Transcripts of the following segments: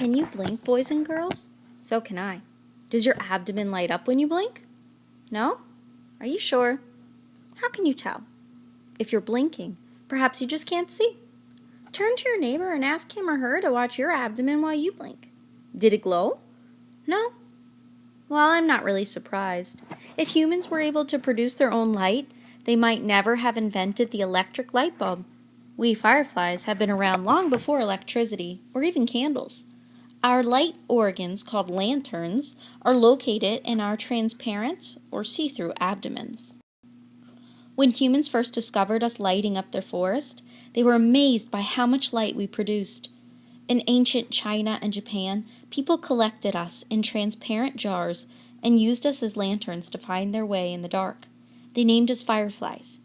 Can you blink, boys and girls? So can I. Does your abdomen light up when you blink? No? Are you sure? How can you tell? If you're blinking, perhaps you just can't see. Turn to your neighbor and ask him or her to watch your abdomen while you blink. Did it glow? No? Well, I'm not really surprised. If humans were able to produce their own light, they might never have invented the electric light bulb. We fireflies have been around long before electricity or even candles. Our light organs, called lanterns, are located in our transparent or see-through abdomens. When humans first discovered us lighting up their forest, they were amazed by how much light we produced. In ancient China and Japan, people collected us in transparent jars and used us as lanterns to find their way in the dark. They named us fireflies.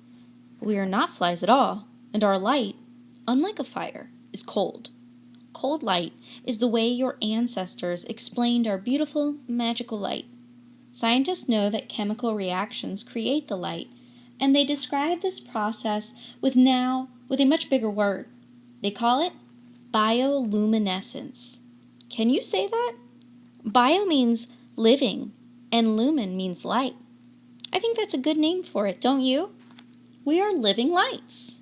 We are not flies at all, and our light, unlike a fire, is cold. Cold light is the way your ancestors explained our beautiful, magical light. Scientists know that chemical reactions create the light, and they describe this process with a much bigger word. They call it bioluminescence. Can you say that? Bio means living, and lumen means light. I think that's a good name for it, don't you? We are living lights.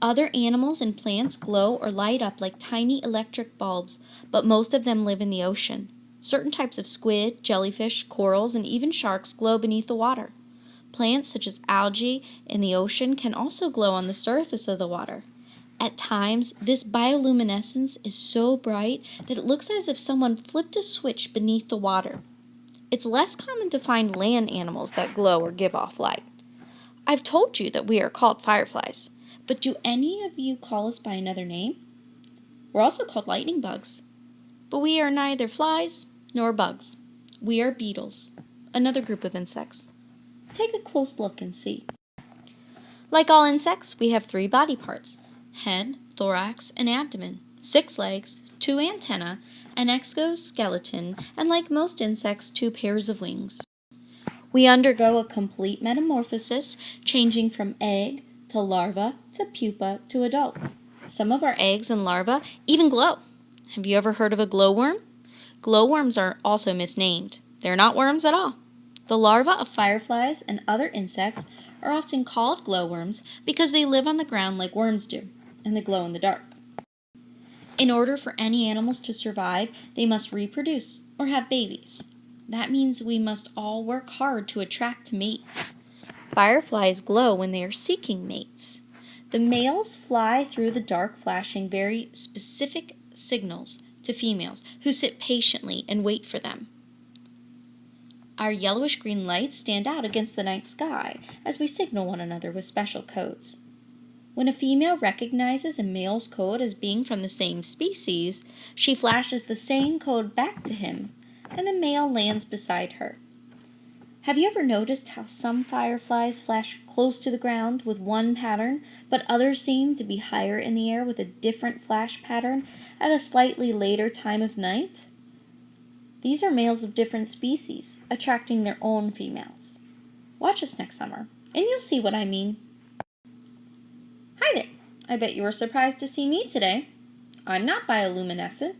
Other animals and plants glow or light up like tiny electric bulbs, but most of them live in the ocean. Certain types of squid, jellyfish, corals, and even sharks glow beneath the water. Plants such as algae in the ocean can also glow on the surface of the water. At times, this bioluminescence is so bright that it looks as if someone flipped a switch beneath the water. It's less common to find land animals that glow or give off light. I've told you that we are called fireflies, but do any of you call us by another name? We're also called lightning bugs, but we are neither flies nor bugs. We are beetles, another group of insects. Take a close look and see. Like all insects, we have 3 body parts: head, thorax, and abdomen, 6 legs, 2 antennae, an exoskeleton, and like most insects, 2 pairs of wings. We undergo a complete metamorphosis, changing from egg to larva to pupa to adult. Some of our eggs and larvae even glow. Have you ever heard of a glowworm? Glowworms are also misnamed. They're not worms at all. The larvae of fireflies and other insects are often called glowworms because they live on the ground like worms do, and they glow in the dark. In order for any animals to survive, they must reproduce or have babies. That means we must all work hard to attract mates. Fireflies glow when they are seeking mates. The males fly through the dark, flashing very specific signals to females who sit patiently and wait for them. Our yellowish-green lights stand out against the night sky as we signal one another with special codes. When a female recognizes a male's code as being from the same species, she flashes the same code back to him, and the male lands beside her. Have you ever noticed how some fireflies flash close to the ground with one pattern, but others seem to be higher in the air with a different flash pattern at a slightly later time of night? These are males of different species, attracting their own females. Watch us next summer, and you'll see what I mean. Hi there! I bet you were surprised to see me today. I'm not bioluminescent.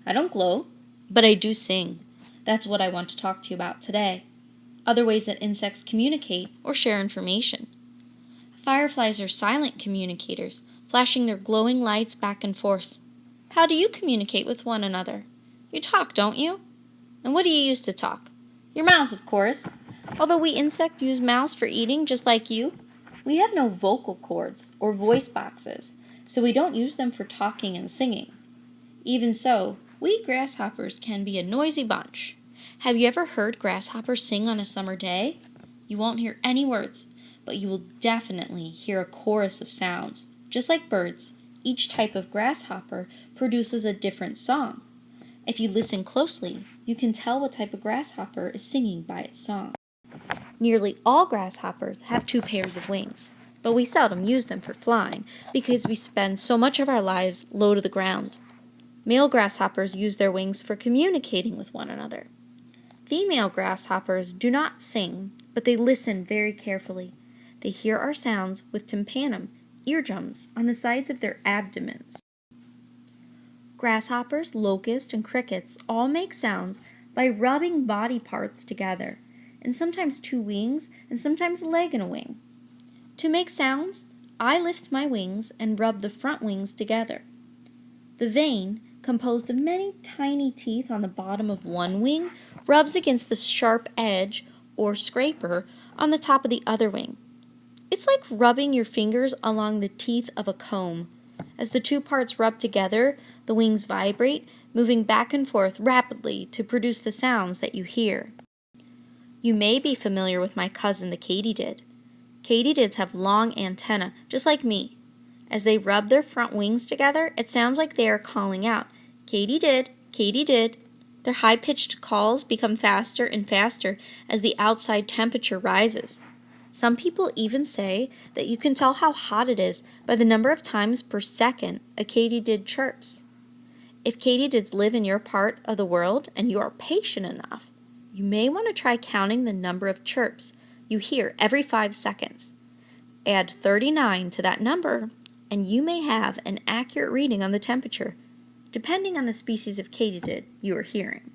I don't glow, but I do sing. That's what I want to talk to you about today. Other ways that insects communicate or share information. Fireflies are silent communicators, flashing their glowing lights back and forth. How do you communicate with one another? You talk, don't you? And what do you use to talk? Your mouths, of course. Although we insects use mouths for eating just like you, we have no vocal cords or voice boxes, so we don't use them for talking and singing. Even so, we grasshoppers can be a noisy bunch. Have you ever heard grasshoppers sing on a summer day? You won't hear any words, but you will definitely hear a chorus of sounds. Just like birds, each type of grasshopper produces a different song. If you listen closely, you can tell what type of grasshopper is singing by its song. Nearly all grasshoppers have 2 pairs of wings, but we seldom use them for flying because we spend so much of our lives low to the ground. Male grasshoppers use their wings for communicating with one another. Female grasshoppers do not sing, but they listen very carefully. They hear our sounds with tympanum, eardrums, on the sides of their abdomens. Grasshoppers, locusts, and crickets all make sounds by rubbing body parts together, and sometimes two wings and sometimes a leg and a wing. To make sounds, I lift my wings and rub the front wings together. The vane, composed of many tiny teeth on the bottom of one wing, rubs against the sharp edge or scraper on the top of the other wing. It's like rubbing your fingers along the teeth of a comb. As the two parts rub together, the wings vibrate, moving back and forth rapidly to produce the sounds that you hear. You may be familiar with my cousin the katydid. Katydids have long antennae, just like me. As they rub their front wings together, it sounds like they are calling out, "Katydid, katydid." Their high-pitched calls become faster and faster as the outside temperature rises. Some people even say that you can tell how hot it is by the number of times per second a katydid chirps. If katydids live in your part of the world and you are patient enough, you may want to try counting the number of chirps you hear every 5 seconds. Add 39 to that number, and you may have an accurate reading on the temperature, depending on the species of katydid you are hearing.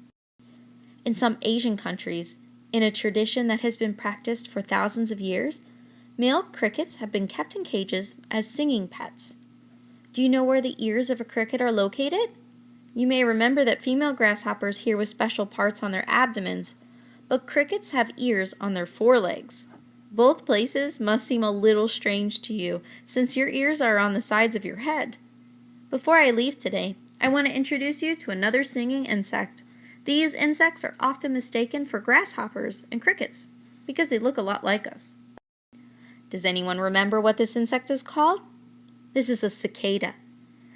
In some Asian countries, in a tradition that has been practiced for thousands of years, male crickets have been kept in cages as singing pets. Do you know where the ears of a cricket are located? You may remember that female grasshoppers hear with special parts on their abdomens, but crickets have ears on their forelegs. Both places must seem a little strange to you, since your ears are on the sides of your head. Before I leave today, I want to introduce you to another singing insect. These insects are often mistaken for grasshoppers and crickets because they look a lot like us. Does anyone remember what this insect is called? This is a cicada.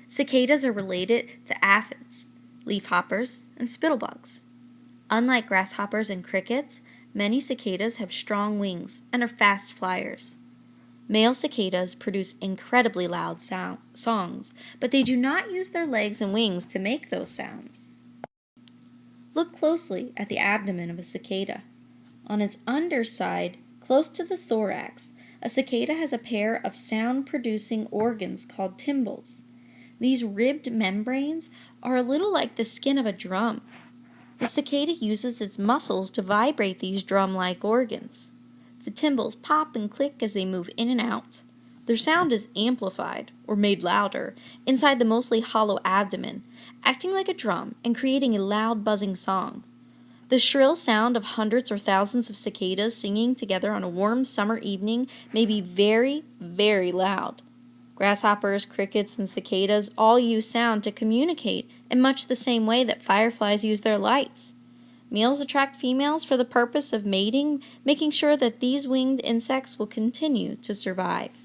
Cicadas are related to aphids, leafhoppers, and spittlebugs. Unlike grasshoppers and crickets, many cicadas have strong wings and are fast flyers. Male cicadas produce incredibly loud songs, but they do not use their legs and wings to make those sounds. Look closely at the abdomen of a cicada. On its underside, close to the thorax, a cicada has a pair of sound-producing organs called tymbals. These ribbed membranes are a little like the skin of a drum. The cicada uses its muscles to vibrate these drum-like organs. The tymbals pop and click as they move in and out. Their sound is amplified, or made louder, inside the mostly hollow abdomen, acting like a drum and creating a loud buzzing song. The shrill sound of hundreds or thousands of cicadas singing together on a warm summer evening may be very, very loud. Grasshoppers, crickets, and cicadas all use sound to communicate in much the same way that fireflies use their lights. Males attract females for the purpose of mating, making sure that these winged insects will continue to survive.